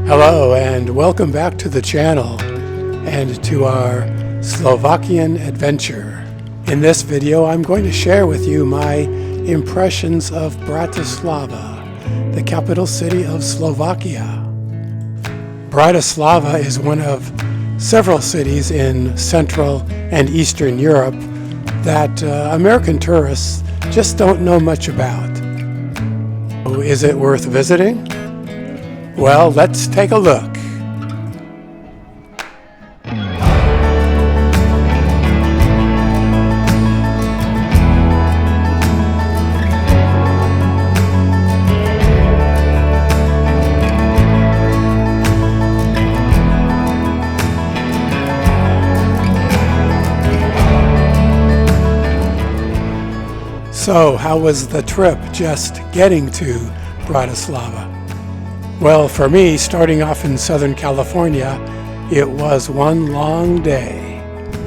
Hello and welcome back to the channel and to our Slovakian adventure. In this video I'm going to share with you my impressions of Bratislava, the capital city of Slovakia. Bratislava is one of several cities in Central and Eastern Europe that American tourists just don't know much about. Is it worth visiting? Well, let's take a look. So, how was the trip just getting to Bratislava? Well, for me, starting off in Southern California, it was one long day.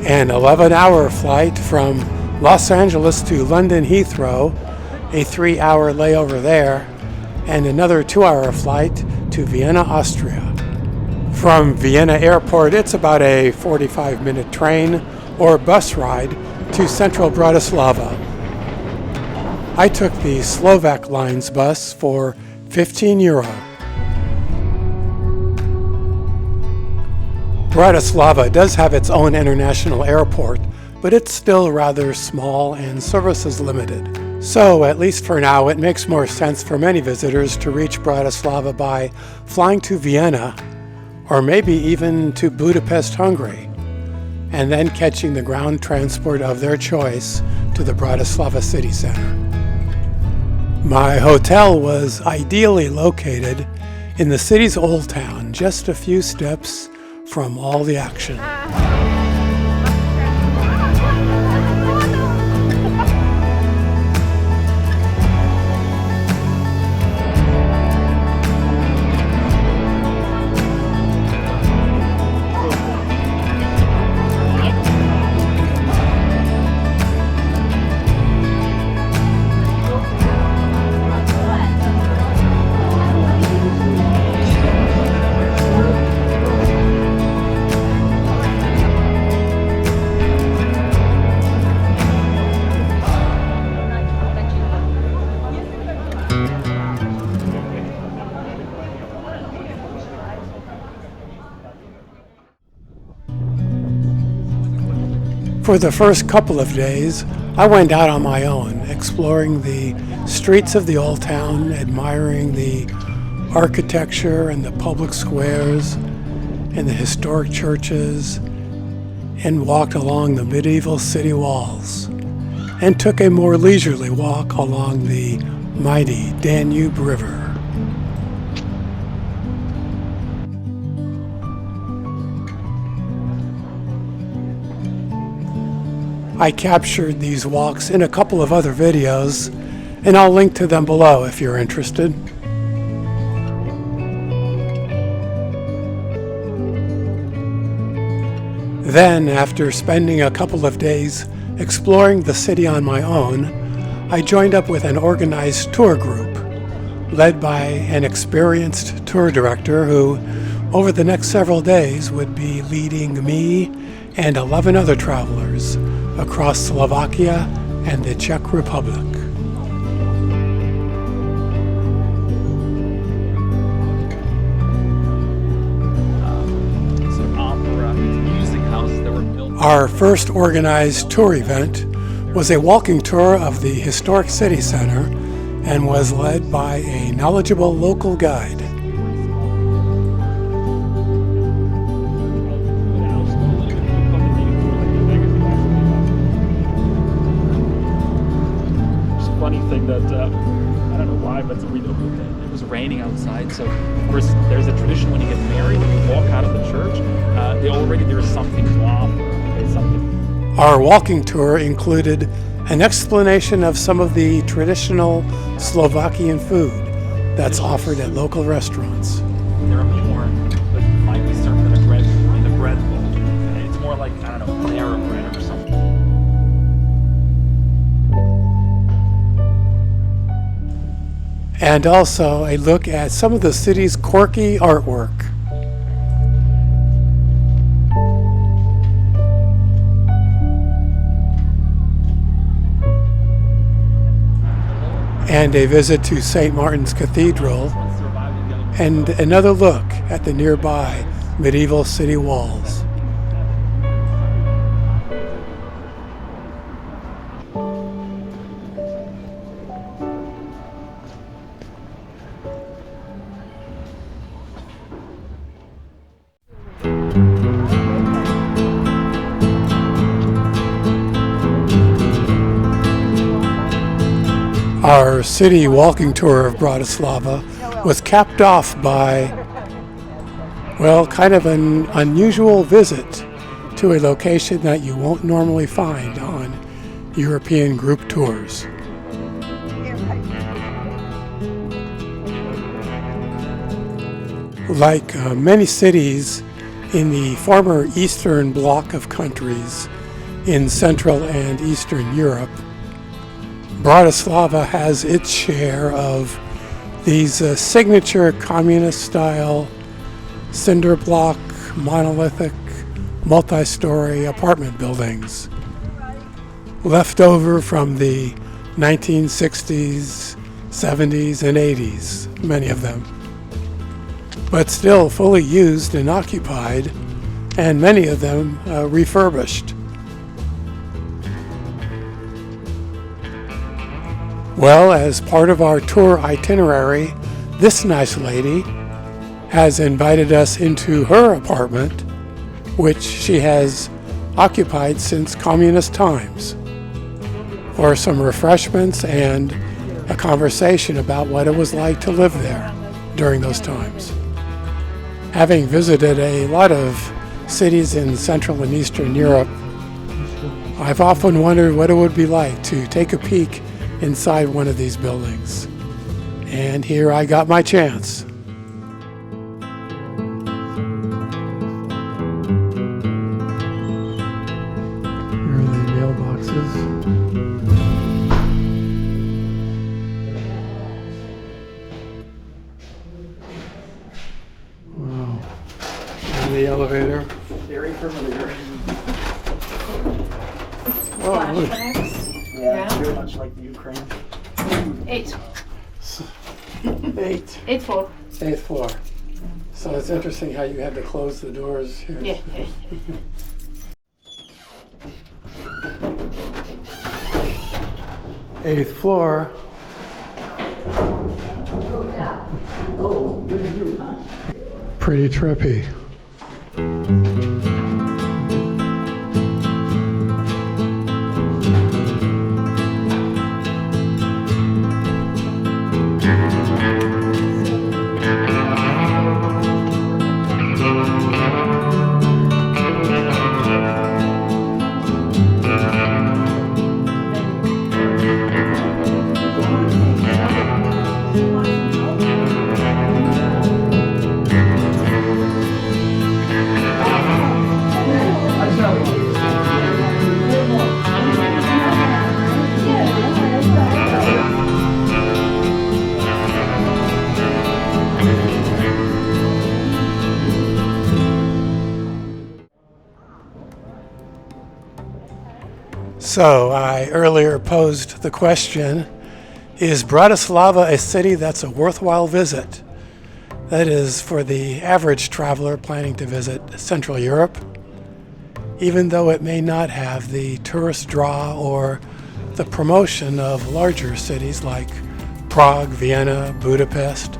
An 11-hour flight from Los Angeles to London Heathrow, a 3-hour layover there, and another 2-hour flight to Vienna, Austria. From Vienna Airport, it's about a 45-minute train or bus ride to central Bratislava. I took the Slovak Lines bus for €15. Bratislava does have its own international airport, but it's still rather small and services limited. So, at least for now, it makes more sense for many visitors to reach Bratislava by flying to Vienna, or maybe even to Budapest, Hungary, and then catching the ground transport of their choice to the Bratislava city center. My hotel was ideally located in the city's old town, just a few steps from all the action. For the first couple of days, I went out on my own, exploring the streets of the old town, admiring the architecture and the public squares and the historic churches, and walked along the medieval city walls, and took a more leisurely walk along the mighty Danube River. I captured these walks in a couple of other videos, and I'll link to them below if you're interested. Then, after spending a couple of days exploring the city on my own, I joined up with an organized tour group, led by an experienced tour director who, over the next several days, would be leading me and 11 other travelers across Slovakia and the Czech Republic. Our first organized tour event was a walking tour of the historic city center and was led by a knowledgeable local guide. I don't know why, but it was raining outside. So, of course, there's a tradition when you get married, when you walk out of the church, there's something to offer. Okay, something. Our walking tour included an explanation of some of the traditional Slovakian food that's offered at local restaurants. There are more that might be served in a bread bowl. It's more like, I don't know, Panera bread or something. And also a look at some of the city's quirky artwork. and a visit to St. Martin's Cathedral, and another look at the nearby medieval city walls. Our city walking tour of Bratislava was capped off by, well, kind of an unusual visit to a location that you won't normally find on European group tours. Like many cities in the former Eastern Bloc of countries in Central and Eastern Europe, Bratislava has its share of these signature communist-style cinder block, monolithic, multi-story apartment buildings left over from the 1960s, 70s, and 80s, many of them, but still fully used and occupied, and many of them refurbished. Well, as part of our tour itinerary, this nice lady has invited us into her apartment, which she has occupied since communist times, for some refreshments and a conversation about what it was like to live there during those times. Having visited a lot of cities in Central and Eastern Europe, I've often wondered what it would be like to take a peek inside one of these buildings. And here I got my chance. Here are the mailboxes. Wow. And the elevator. Very familiar. Oh, look. Yeah, very much like the Ukraine. 8. Eighth 8-4. 8th floor. So it's interesting how you had to close the doors here. Yeah. 8th floor. Pretty trippy. So I earlier posed the question, is Bratislava a city that's a worthwhile visit? That is, for the average traveler planning to visit Central Europe, even though it may not have the tourist draw or the promotion of larger cities like Prague, Vienna, Budapest.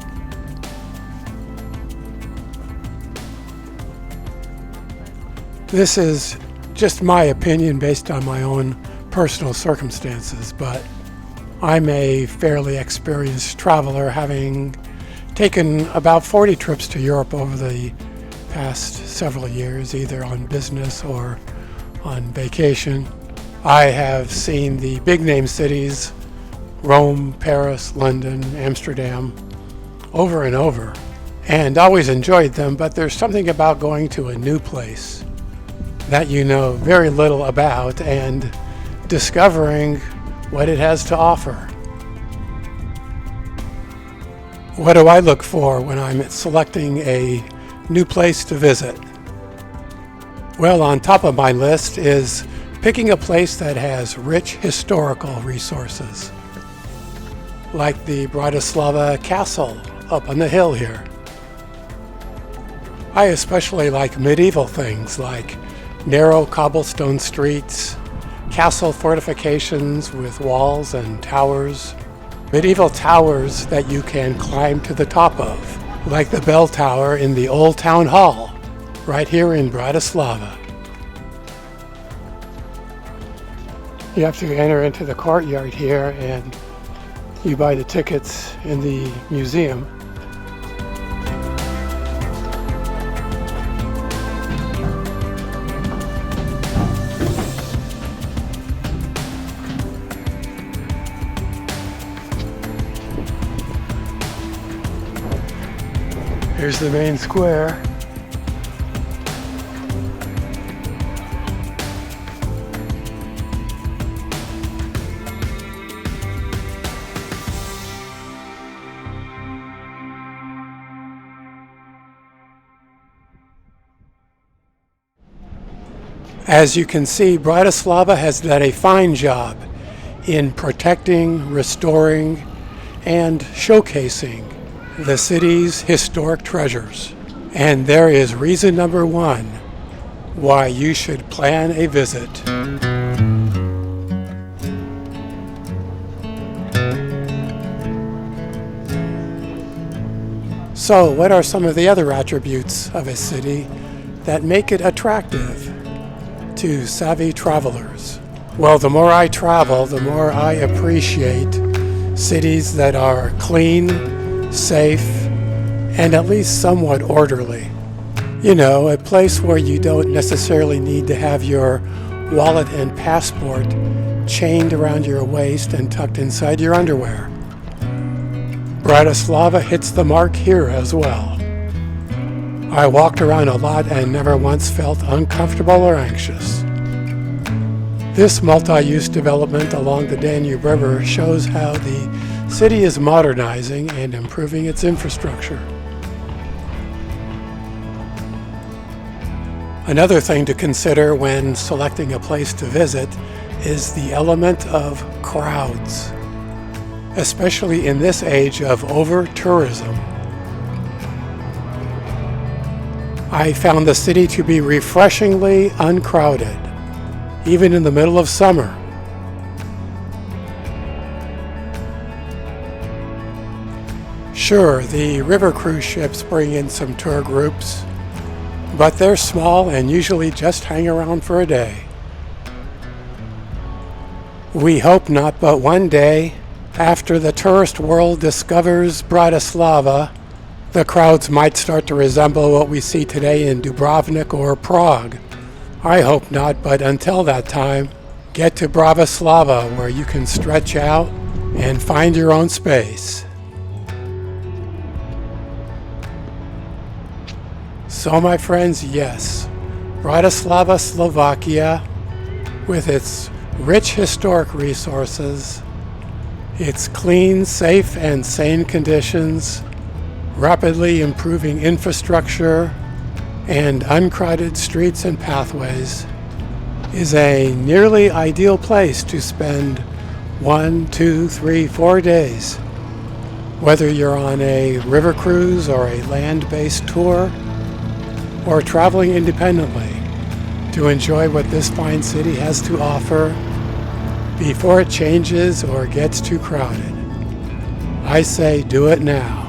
This is just my opinion based on my own personal circumstances, but I'm a fairly experienced traveler, having taken about 40 trips to Europe over the past several years, either on business or on vacation. I have seen the big name cities, Rome, Paris, London, Amsterdam, over and over, and always enjoyed them, but there's something about going to a new place that you know very little about and discovering what it has to offer. What do I look for when I'm selecting a new place to visit? Well, on top of my list is picking a place that has rich historical resources. like the Bratislava castle up on the hill here. I especially like medieval things like narrow cobblestone streets, castle fortifications with walls and towers, medieval towers that you can climb to the top of, like the bell tower in the old town hall right here in Bratislava. You have to enter into the courtyard here and you buy the tickets in the museum. Here's the main square. As you can see, Bratislava has done a fine job in protecting, restoring, and showcasing the city's historic treasures. And there is reason number one why you should plan a visit. So, what are some of the other attributes of a city that make it attractive to savvy travelers? Well, the more I travel, the more I appreciate cities that are clean, safe, and at least somewhat orderly. You know, a place where you don't necessarily need to have your wallet and passport chained around your waist and tucked inside your underwear. Bratislava hits the mark here as well. I walked around a lot and never once felt uncomfortable or anxious. This multi-use development along the Danube River shows how the city is modernizing and improving its infrastructure. Another thing to consider when selecting a place to visit is the element of crowds, especially in this age of over-tourism. I found the city to be refreshingly uncrowded, even in the middle of summer. Sure, the river cruise ships bring in some tour groups, but they're small and usually just hang around for a day. We hope not, but one day, after the tourist world discovers Bratislava, the crowds might start to resemble what we see today in Dubrovnik or Prague. I hope not, but until that time, get to Bratislava where you can stretch out and find your own space. So my friends, yes, Bratislava, Slovakia, with its rich historic resources, its clean, safe, and sane conditions, rapidly improving infrastructure, and uncrowded streets and pathways, is a nearly ideal place to spend 1, 2, 3, 4 days. Whether you're on a river cruise or a land-based tour, or traveling independently to enjoy what this fine city has to offer before it changes or gets too crowded. I say do it now.